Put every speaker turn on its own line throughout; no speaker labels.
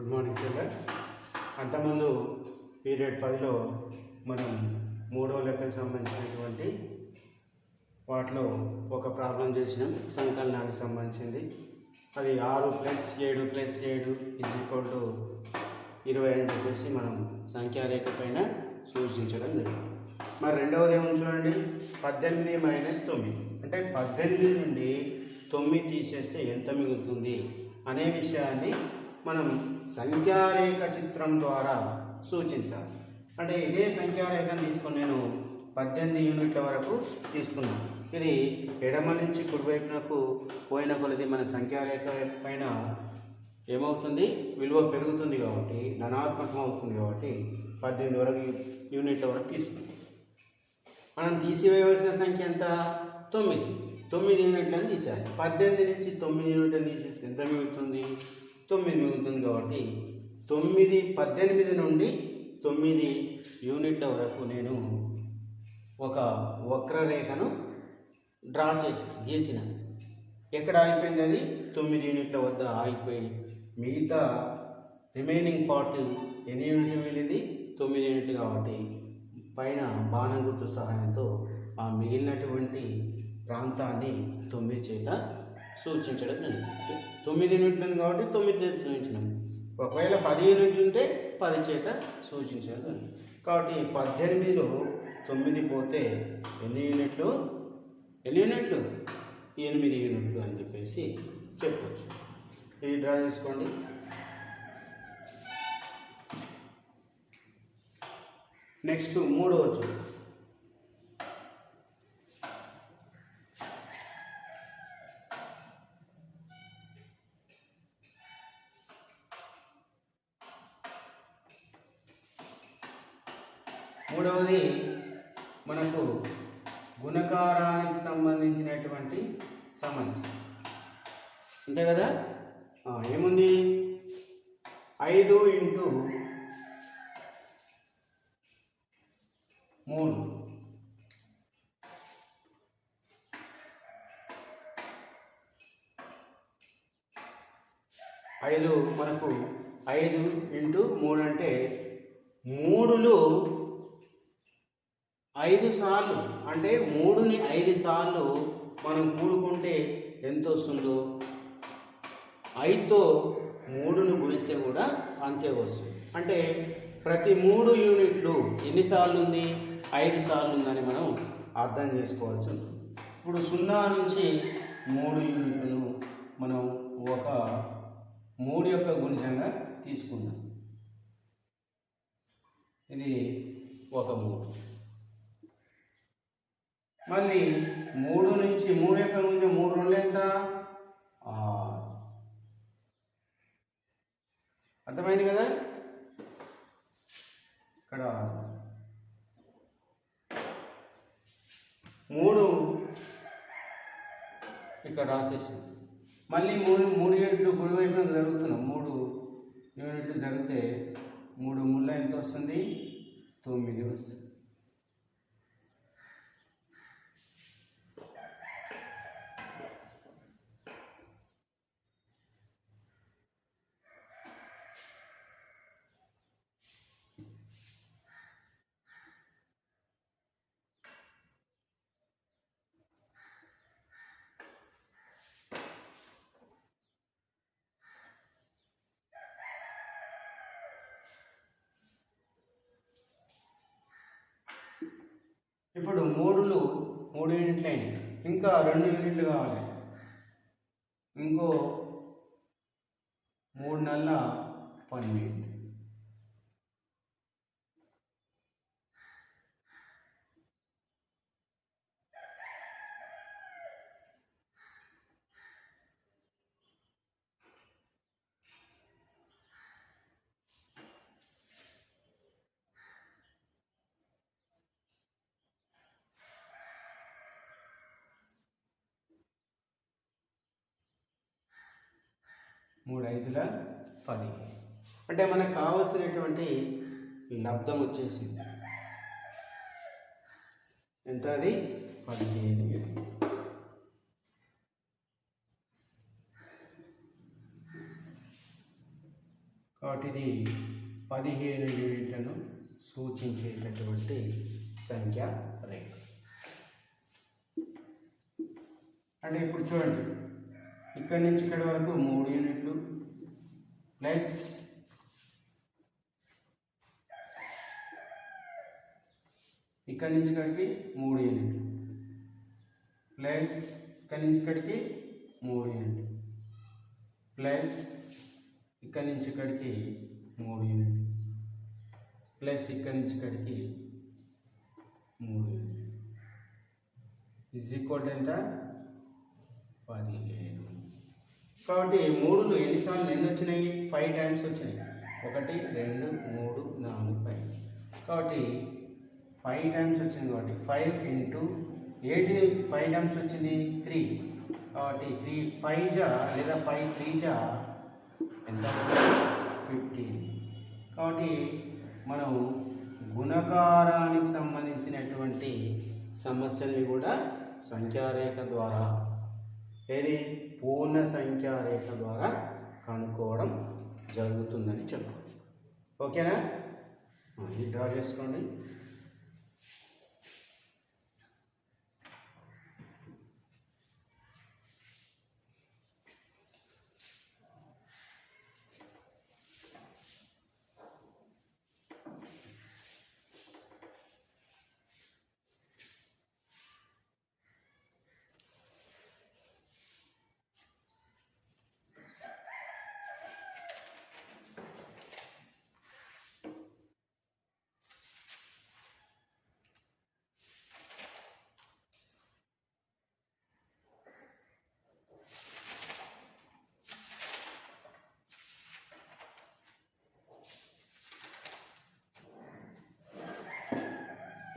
Good morning children. అంతకుముందు period 10లో మనం మూడో లెక్కకు సంబంధించినటువంటి వాటిలో ఒక ప్రాబ్లం చేసినాం, సంకలనానికి సంబంధించింది. అది 6 + 7 + 7 = 20 అని చెప్పేసి మనం సంఖ్యారేఖ పైన సూచించడం జరిగింది. మరి రెండవది ఏమో చూడండి, 18 - 9 అంటే 18 నుండి 9 తీసేస్తే ఎంత మిగులుతుంది అనే విషయాన్ని మనం సంఖ్యారేఖ చిత్రం ద్వారా సూచించాలి. అంటే ఇదే సంఖ్యారేఖను తీసుకొని నేను 18 యూనిట్ల వరకు తీసుకున్నాను. ఇది ఎడమ నుంచి కుడివైపునకు పోయిన కొలది మన సంఖ్యారేఖ పైన ఏమవుతుంది, విలువ పెరుగుతుంది కాబట్టి ధనాత్మకం అవుతుంది కాబట్టి 18 వరకు యూనిట్ల వరకు తీసుకున్నాం. మనం తీసివేయవలసిన సంఖ్య ఎంత? 9 యూనిట్లను తీసేయాలి. 18 నుంచి 9 యూనిట్లను తీసేస్తే ఎంత మిగులుతుంది? 9 మిగులుతుంది. కాబట్టి 18 నుండి 9 యూనిట్ల వరకు నేను ఒక వక్రరేఖను డ్రా గీసిన. ఎక్కడ ఆగిపోయింది? అది 9 యూనిట్ల వద్ద ఆగిపోయి మిగతా రిమైనింగ్ పార్ట్ ఎన్ని యూనిట్లు మిగిలింది? 9 యూనిట్లు. కాబట్టి పైన బాణం గుర్తు సహాయంతో ఆ మిగిలినటువంటి ప్రాంతాన్ని 9 చేత సూచించడం జరిగింది. 9 యూనిట్లు ఉంది కాబట్టి 9 చేత సూచించినాం. ఒకవేళ 10 యూనిట్లు ఉంటే 10 చేత సూచించడం జరిగింది. కాబట్టి 18లో 9 పోతే ఎన్ని యూనిట్లు? 8 యూనిట్లు అని చెప్పేసి చెప్పవచ్చు. ఇది డ్రా చేసుకోండి. నెక్స్ట్ మూడవచ్చు. మూడవది మనకు గుణకారానికి సంబంధించినటువంటి సమస్య, అంతే కదా? ఏముంది? 5 × 3 మనకు 5 × 3 అంటే 3లు 5 సార్లు, అంటే 3ని 5 సార్లు మనం కూడుకుంటే ఎంత వస్తుందో 5తో 3ను గుణిస్తే కూడా అంతే వస్తుంది. అంటే ప్రతి 3 యూనిట్లు ఎన్నిసార్లు ఉంది? 5 సార్లు ఉందని మనం అర్థం చేసుకోవాల్సి ఉంటుంది. ఇప్పుడు 0 నుంచి 3 యూనిట్లను మనం ఒక 3 యొక్క గుణిజంగా తీసుకుందాం. ఇది ఒక 3. మళ్ళీ 3 నుంచి 3 యొక్క గుణిజం 3 2 ఎంత? 6. అర్థమైంది కదా? ఇక్కడ 3 ఇక్కడ రాసేసాం. మళ్ళీ 3 యూనిట్లు కుడివైపున జరుగుతున్నాం. 3 యూనిట్లు జరిగితే 3 ముళ్ళ ఎంత వస్తుంది? 9 వస్తుంది. ఇప్పుడు 3 యూనిట్లు అయినాయి. ఇంకా 2 యూనిట్లు కావాలి. ఇంకో 3 నెలల 12. మూడు 5ల 10. అంటే మనకు కావాల్సినటువంటి లబ్ధం వచ్చేసింది. ఎంత? అది 15. కాబట్టి ఇది 15 యూనిట్లను సూచించేటటువంటి సంఖ్యా రేఖ. అంటే ఇప్పుడు చూడండి, ఇక్కడి నుంచి ఇక్కడి వరకు 3 యూనిట్లు ప్లస్ ఇక్కడి నుంచి ఇక్కడికి 3 యూనిట్లు ప్లస్ ఇక్కడి నుంచి ఇక్కడికి 3 యూనిట్లు ప్లస్ ఇక్కడి నుంచి ఇక్కడికి 3 యూనిట్లు ప్లస్ ఇక్కడి నుంచి ఇక్కడికి 3 యూనిట్లు ఈజ్ ఈక్వల్ టు ఎంత? 15. కాబట్టి 3లు ఎన్నిసార్లు ఎన్ని వచ్చినాయి? 5 టైమ్స్ వచ్చినాయి. 1 2 3 4 5. కాబట్టి 5 టైమ్స్ వచ్చింది. కాబట్టి 5 ఇంటూ 8 5 టైమ్స్ వచ్చింది 3. కాబట్టి 3 5 జా లేదా 5 3 జా ఎంత? 15. కాబట్టి మనం గుణకారానికి సంబంధించినటువంటి సమస్యల్ని కూడా సంఖ్యారేఖ ద్వారా, ఏది పూర్ణ సంఖ్యారేఖ ద్వారా కనుక్కోవడం జరుగుతుందని చెప్పవచ్చు. ఓకేనా? ఇది డ్రా చేసుకోండి.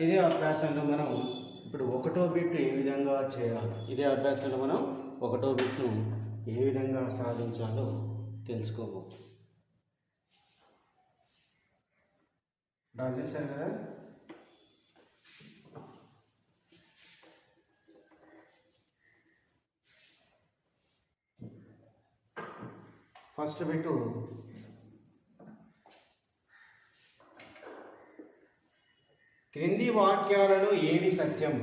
ఇదే అభ్యాసంలో మనం ఇప్పుడు 1వ బిట్ ఏ విధంగా చేయాలి, ఇదే అభ్యాసంలో మనం 1వ బిట్ను ఏ విధంగా సాధించాలో తెలుసుకోబోతున్నాం. డ్రా చేశారు కదా? ఫస్ట్ బిట్ క్రింది వాక్యాలలో ఏవి సత్యం,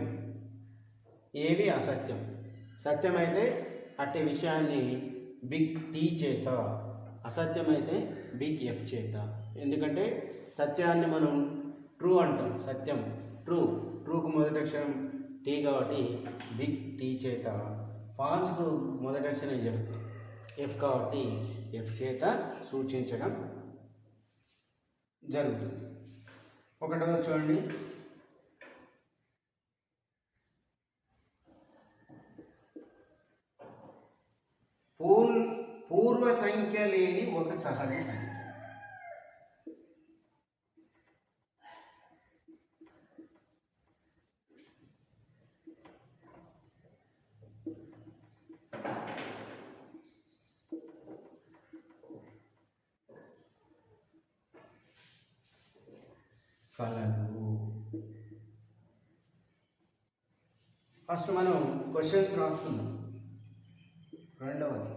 ఏవి అసత్యం? సత్యమైతే అట్టి విషయాన్ని బిగ్ టీ చేత, అసత్యమైతే బిగ్ ఎఫ్ చేత. ఎందుకంటే సత్యాన్ని మనం ట్రూ అంటాం, సత్యం ట్రూ, ట్రూకు మొదటి అక్షరం టీ కాబట్టి బిగ్ టీ చేత, ఫాల్స్కు మొదటి అక్షరం ఎఫ్, ఎఫ్ కాబట్టి ఎఫ్ చేత సూచించడం జరుగుతుంది. 1వ చూడండి, పూర్వ సంఖ్య లేని ఒక సహజ సంఖ్య. కలదు. ఫస్ట్ మనం క్వశ్చన్స్ రాసుకుందాం. రెండవది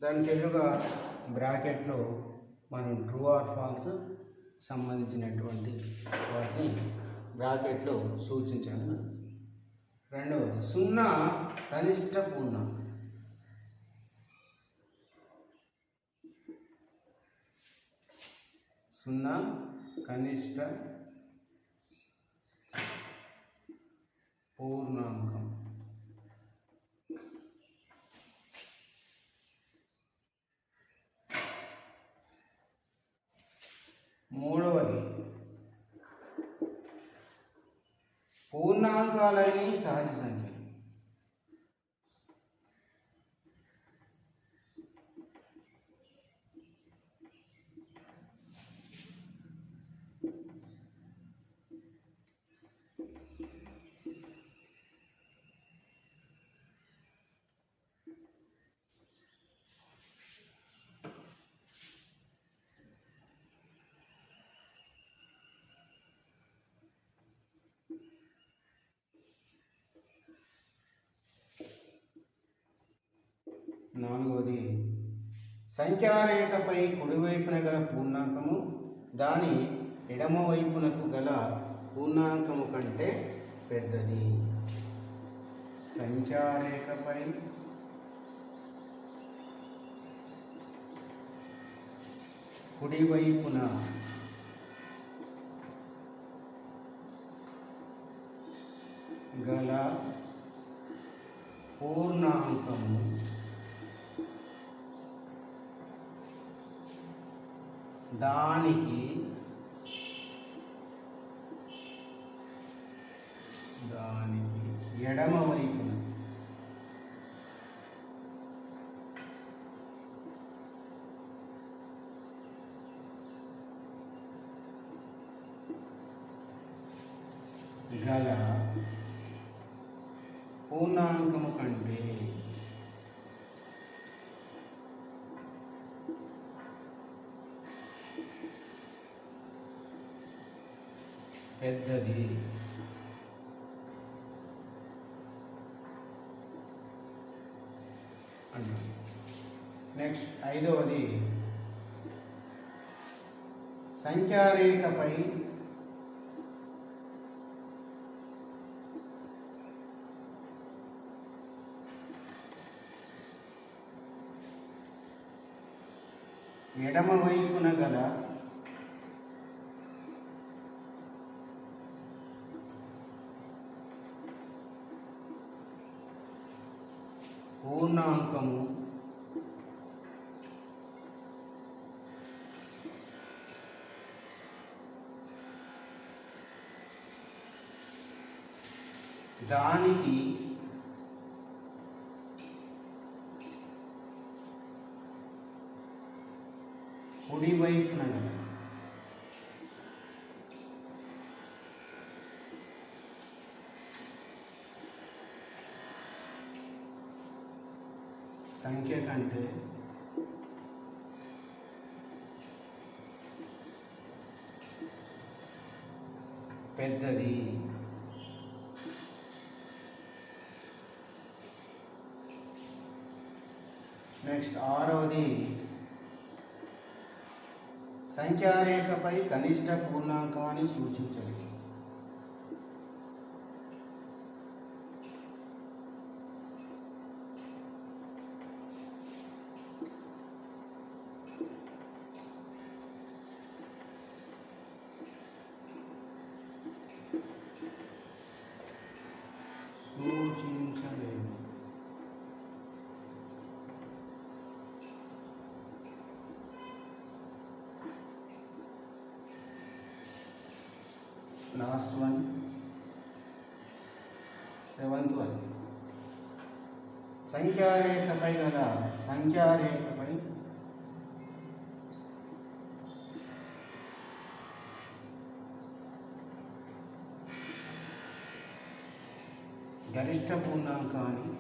దానికి ఎదురుగా బ్రాకెట్లో మనం ట్రూ ఆర్ ఫాల్స్ సంబంధించినటువంటి వాటిని బ్రాకెట్లో సూచించాలి. రెండవది 0 కనిష్ట పూర్ణాంకం. సున్నా కనిష్ట పూర్ణాంకం. మూడవది పూర్ణాంకాలన్నీ సహజ సంఖ్యలు. నాలుగవది సంఖ్యారేఖపై కుడివైపున గల పూర్ణాంకము దాని ఎడమ వైపునకు గల పూర్ణాంకము కంటే పెద్దది. సంఖ్యారేఖపై కుడివైపున గల పూర్ణాంకము దానికి ఎడమ వైపున గల పూర్ణాంకము కంటే పెద్దది. నెక్స్ట్ 5వది సంఖ్యారేఖపై ఎడమ వైపున గల పూర్ణాంకము దానికి కుడివైపున గల సంఖ్య కంటే పెద్దది. నెక్స్ట్ 6వది సంఖ్యారేఖపై కనిష్ట పూర్ణాంకాన్ని సూచించండి. సూచించలేము. లాస్ట్ వన్ 7th వన్ సంఖ్యారేఖపై గల సంఖ్యారేఖపై గరిష్ట పూర్ణాంకాన్ని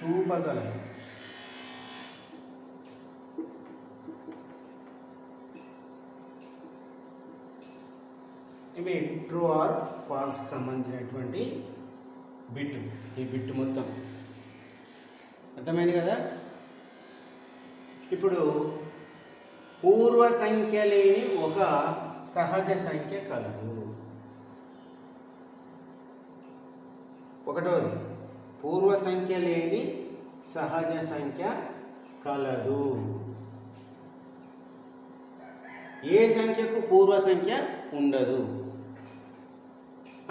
చూపగలదు. ఇవి ట్రూ ఆర్ ఫాల్స్కి సంబంధించినటువంటి బిట్. ఈ బిట్ మొత్తం అర్థమైంది కదా. ఇప్పుడు పూర్వ సంఖ్య లేని ఒక సహజ సంఖ్య కలదు. ఒకటోది పూర్వ సంఖ్య లేని సహజ సంఖ్య కలదు. ఏ సంఖ్యకు పూర్వ సంఖ్య ఉండదు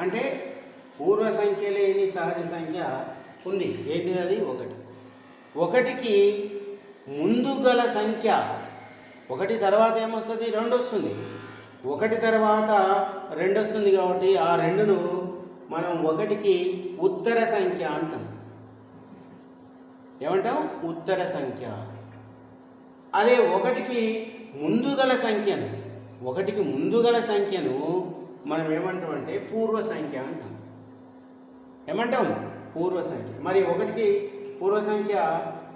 అంటే పూర్వ సంఖ్య లేని సహజ సంఖ్య ఉంది. ఏంటిది అది? 1. 1కి ముందు గల సంఖ్య 1 తర్వాత ఏమొస్తుంది? 2 వస్తుంది. 1 తర్వాత 2 వస్తుంది కాబట్టి ఆ 2ను మనం 1కి ఉత్తర సంఖ్య అంటాం. ఏమంటాం? ఉత్తర సంఖ్య. అదే 1కి ముందుగల సంఖ్యను మనం ఏమంటాం అంటే పూర్వ సంఖ్య అంటాం. ఏమంటాం? పూర్వ సంఖ్య. మరి 1కి పూర్వ సంఖ్య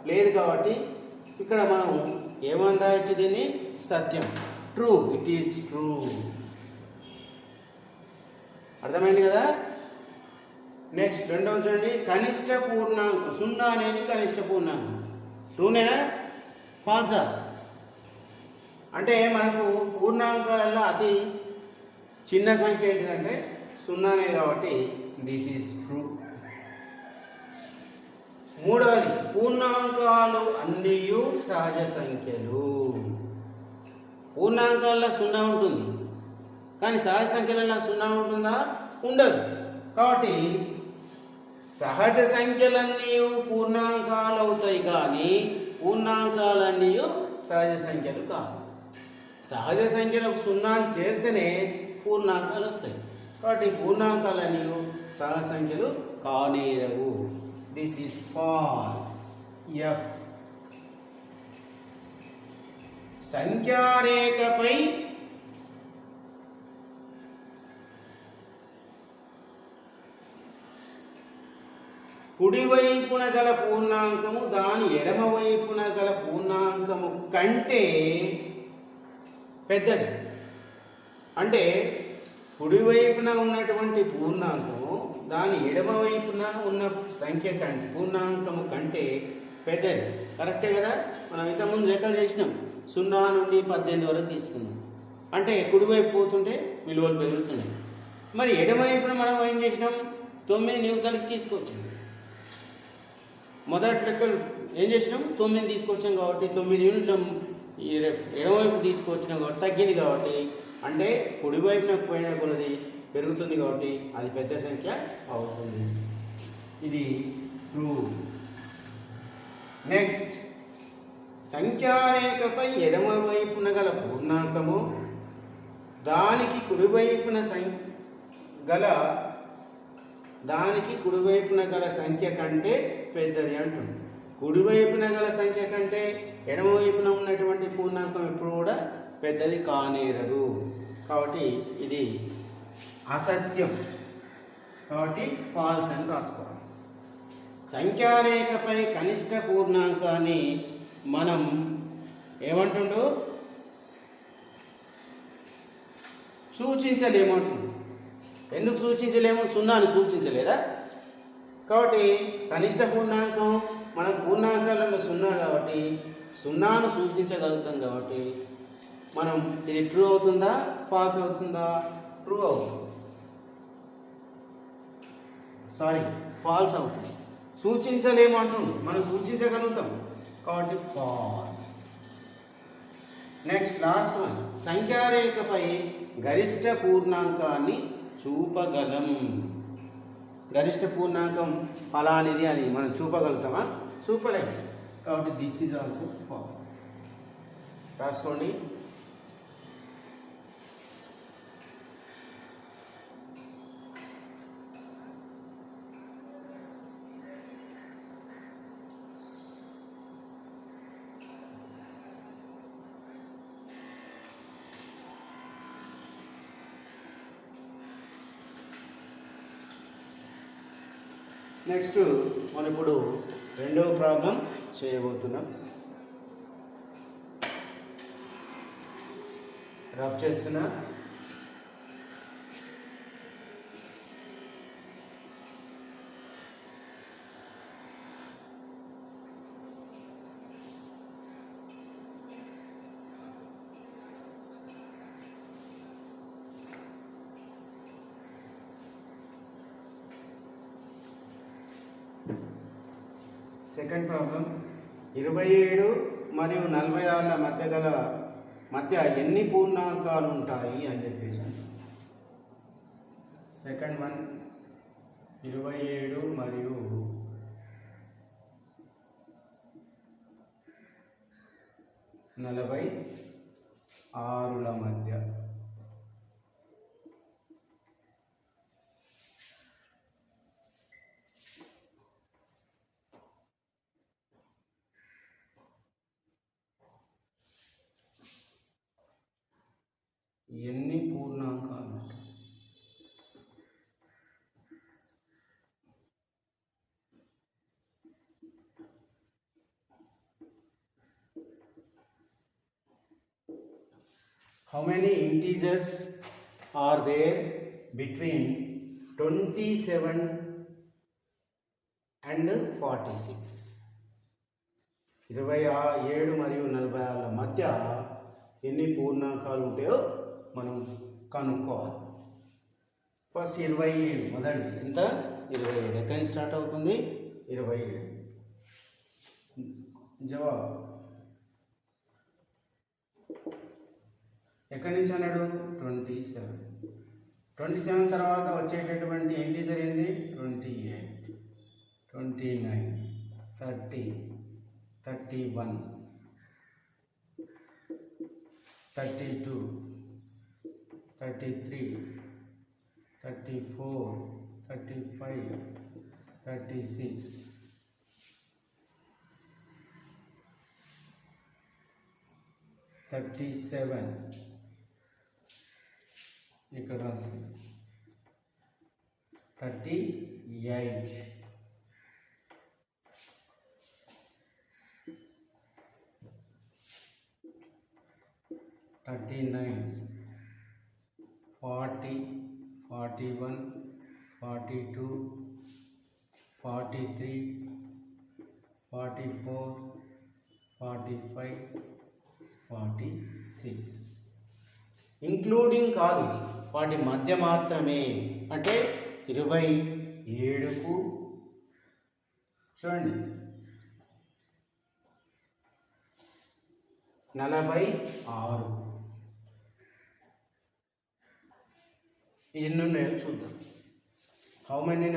లేదు కాబట్టి ఇక్కడ మనం ఏమని రాయొచ్చు? దీన్ని సత్యం. True, it is true. అర్థమైంది కదా. నెక్స్ట్ రెండవ చూడండి, కనిష్ట పూర్ణాంకం. 0 అనేది కనిష్ట పూర్ణాంకం. ట్రూనేనా ఫాల్సా? అంటే మనకు పూర్ణాంకాలలో అతి చిన్న సంఖ్య ఏంటిదంటే 0నే కాబట్టి దిస్ ఈజ్ ట్రూ. మూడవది, పూర్ణాంకాలు అన్నీ సహజ సంఖ్యలు. పూర్ణాంకాల్లో 0 ఉంటుంది, కానీ సహజ సంఖ్యలలో 0 ఉంటుందా? ఉండదు. కాబట్టి సహజ సంఖ్యలన్నీ పూర్ణాంకాలు అవుతాయి, కానీ పూర్ణాంకాలన్నీ సహజ సంఖ్యలు కాదు. సహజ సంఖ్యలకు 0 చేస్తేనే పూర్ణాంకాలు వస్తాయి. కాబట్టి పూర్ణాంకాలన్నీ సహజ సంఖ్యలు కానేరవు. This is false. ఎఫ్. సంఖ్యారేఖపై కుడివైపున గల పూర్ణాంకము దాని ఎడమ వైపున గల పూర్ణాంకము కంటే పెద్దది. అంటే కుడివైపున ఉన్నటువంటి పూర్ణాంకము దాని ఎడమ వైపున ఉన్న సంఖ్య కంటే పూర్ణాంకము కంటే పెద్దది. కరెక్టే కదా. మనం ఇంతకుముందు లెక్కలు చేసినాం. 0 నుండి 18 వరకు తీసుకున్నాం. అంటే కుడివైపు పోతుంటే విలువలు పెరుగుతున్నాయి. మరి ఎడమవైపున మనం ఏం చేసినాం? 9 న్యూకలకి తీసుకొచ్చాం. మొదటి లెక్కలు ఏం చేసినాం? 9 తీసుకొచ్చాం కాబట్టి 9 యూనిట్లు ఎడమవైపు తీసుకొచ్చినాం కాబట్టి తగ్గింది. కాబట్టి అంటే కుడివైపున పోయిన కొలది పెరుగుతుంది కాబట్టి అది పెద్ద సంఖ్య అవుతుంది. ఇది ట్రూ. నెక్స్ట్, సంఖ్యారేఖపై ఎడమ వైపున గల పూర్ణాంకము దానికి కుడివైపున గల సంఖ్య కంటే పెద్దది అంటుంది. కుడివైపున గల సంఖ్య కంటే ఎడమవైపున ఉన్నటువంటి పూర్ణాంకం ఎప్పుడు కూడా పెద్దది కానేరదు. కాబట్టి ఇది అసత్యం. కాబట్టి ఫాల్స్ అని రాసుకోవాలి. సంఖ్యారేఖపై కనిష్ట పూర్ణాంకాన్ని మనం ఏమంటుండో సూచించలేమంటుండు. ఎందుకు సూచించలేము? 0ని సూచించలేదా? కాబట్టి కనిష్ట పూర్ణాంకం మన పూర్ణాంకాలలో 0 కాబట్టి 0ను సూచించగలుగుతాం. కాబట్టి మనం ఇది ట్రూ అవుతుందా ఫాల్స్ అవుతుందా? ట్రూ అవుతుంది. ఫాల్స్ అవుతుంది. సూచించలేము అంటుండు, మనం సూచించగలుగుతాం కాబట్టి ఫాల్స్. నెక్స్ట్ లాస్ట్ వన్, సంఖ్యారేఖపై గరిష్ట పూర్ణాంకాన్ని చూపగలం. గరిష్ట పూర్ణాంకం ఫలానిది అని మనం చూపగలుగుతామా? చూపలేము. కాబట్టి దిస్ ఈజ్ ఆల్సో ఫాల్స్. రాసుకోండి. నెక్స్ట్ మనం ఇప్పుడు రెండవ ప్రాబ్లం చేయబోతున్నాం. రఫ్ చేస్తున్నా. సెకండ్ ప్రాబ్లం, 27 మరియు 46 మధ్య ఎన్ని పూర్ణాంకాలు ఉంటాయి అని చెప్పేసి. సెకండ్ వన్, 27 మరియు 46 మధ్య ఎన్ని పూర్ణాంకాలు ఉంటాయి? How many integers are there between 27 and 46? 27 మరియు 46 మధ్య ఎన్ని పూర్ణాంకాలు ఉంటాయో మనం కనుక్కోవాలి. ఫస్ట్ 27 మొదటి ఎంత? 27. ఎక్కడి నుంచి స్టార్ట్ అవుతుంది? 27. జవాబు ఎక్కడి నుంచి అన్నాడు? 27. 27 తర్వాత వచ్చేటటువంటి ఇంటీజర్ ఏంది? 28, 29, 30, 31, 32, 33, 34, 35, 36, 37, ఇక్కడ రాస్తుంది 38, 39, 40, 41, 42, 43, 44, 45, 46. ఇంక్లూడింగ్ కాదు, వాటి మధ్య మాత్రమే. అంటే 27కు చూడండి 46 ఎన్ని ఉన్నాయో చూద్దాం. How many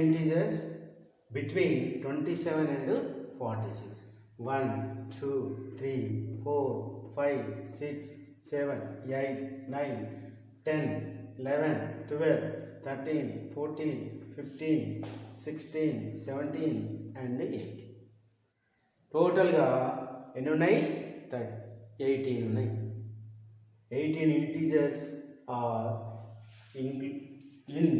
integers between 27 and 46? 1, 2, 3, 4, 5, 6, 7, 8, 9, 10, 11, 12, 13, 14, 15, 16, 17 and 8. టోటల్గా ఎన్ని ఉన్నాయి? 18 ఉన్నాయి. 18 integers are in between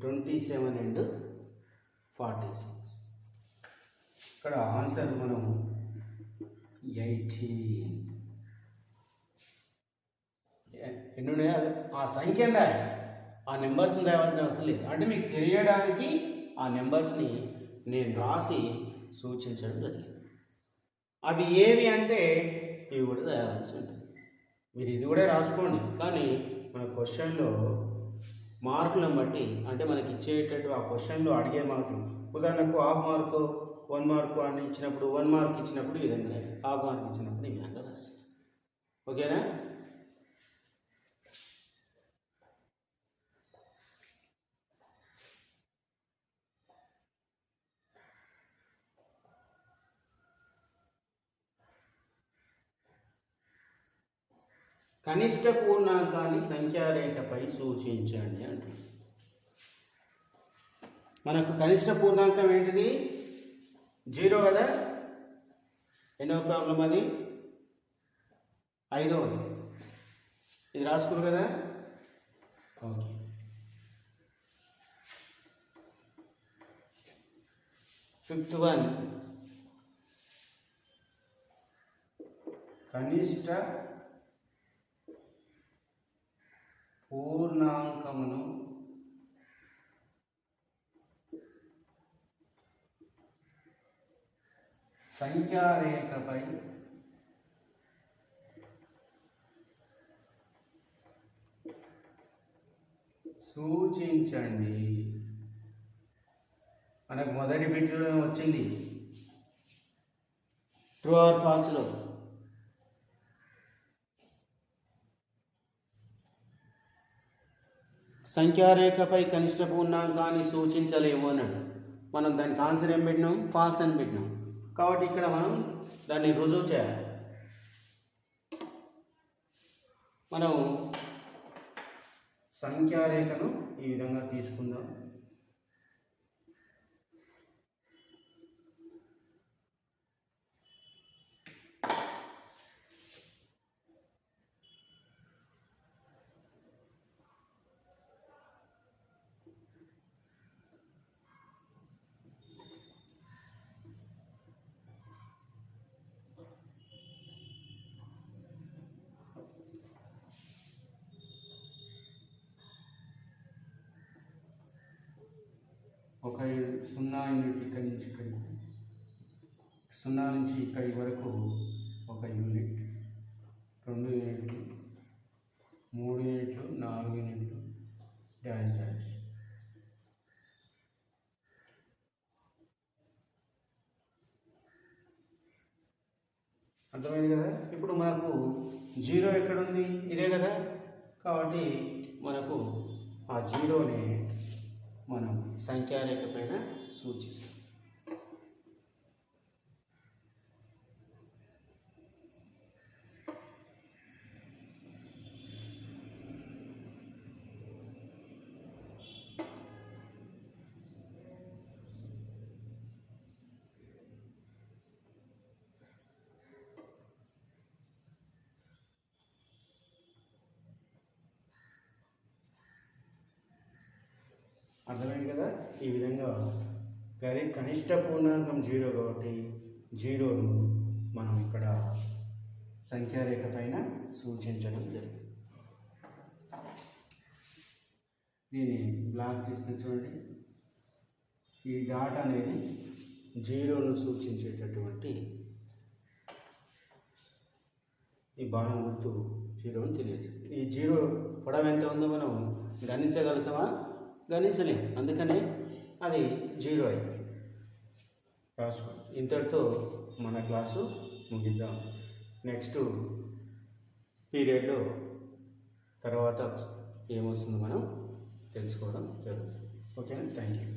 27 and 46. ఇక్కడ ఆన్సర్ మనం 18 ఎన్ని ఉన్నాయో ఆ సంఖ్యను రాయాలి, ఆ నెంబర్స్ని రాయాల్సిన అవసరం లేదు. అంటే మీకు తెలియడానికి ఆ నెంబర్స్ని నేను రాసి సూచించడం జరిగింది. అవి ఏవి అంటే ఇవి కూడా రాయాల్సి ఉంటుంది. మీరు ఇది కూడా రాసుకోండి. కానీ మన క్వశ్చన్లో మార్కులను బట్టి, అంటే మనకి ఇచ్చేటట్టు ఆ క్వశ్చన్లో అడిగే మార్కులు, ఉదాహరణకు హాఫ్ మార్కు 1 మార్కు అని ఇచ్చినప్పుడు 1 మార్క్ ఇచ్చినప్పుడు ఈ విధంగా, హాఫ్ మార్క్ ఇచ్చినప్పుడు ఈ విధంగా రాసి. ఓకేనా? కనిష్ట పూర్ణాంకాన్ని సంఖ్యారేఖపై సూచించండి అంటుంది. మనకు కనిష్ట పూర్ణాంకం ఏంటిది? 0 కదా. ఎన్నో ప్రాబ్లం అది? 5వది. ఇది రాసుకురు కదా. ఓకే. ఫిఫ్త్ వన్, కనిష్ట పూర్ణాంకమును సంఖ్యారేఖపై సూచించండి. మనకు మొదటి బిట్లో వచ్చింది ట్రూ ఆర్ ఫాల్స్లో. సంఖ్యారేఖపై కనిష్ట పూర్ణాంకాన్ని సూచించలేము అన్నాడు. మనం దానికి ఆన్సర్ ఏం పెట్టినాం? ఫాల్స్ అని పెట్టినాం. కాబట్టి ఇక్కడ మనం దాన్ని రుజువు చేయాలి. మనం సంఖ్యారేఖను ఈ విధంగా తీసుకుందాం. ఒక 0 యూనిట్ ఇక్కడి నుంచి ఇక్కడికి, 0 నుంచి ఇక్కడి వరకు 1 యూనిట్, 2 యూనిట్లు, 3 యూనిట్లు, 4 యూనిట్లు, డాష్ డాష్. అర్థమైంది కదా? ఇప్పుడు మనకు 0 ఎక్కడుంది? ఇదే కదా. కాబట్టి మనకు ఆ 0ని మనం సంఖ్యారేఖ పైన సూచిస్తాం. అర్థమైంది కదా? ఈ విధంగా కనిష్ట పూర్ణాంకం 0 కాబట్టి 0ను మనం ఇక్కడ సంఖ్యారేఖ పైన సూచించడం జరిగింది. దీన్ని బ్లాక్ తీసుకుని చూడండి. ఈ డాట్ అనేది 0ను సూచించేటటువంటి ఈ బాణం గుర్తు 0 అని తెలియజేస్తుంది. ఈ 0 పొడవు ఎంత ఉందో మనం గణించగలుగుతామా? గణించలేము. అందుకనే అది 0 అయిపోయింది. రాసుకోండి. ఇంతటితో మన క్లాసు ముగిద్దాం. నెక్స్ట్ పీరియడ్లో తర్వాత ఏమొస్తుందో మనం తెలుసుకోవడం జరుగుతుంది. ఓకేనా? Thank you.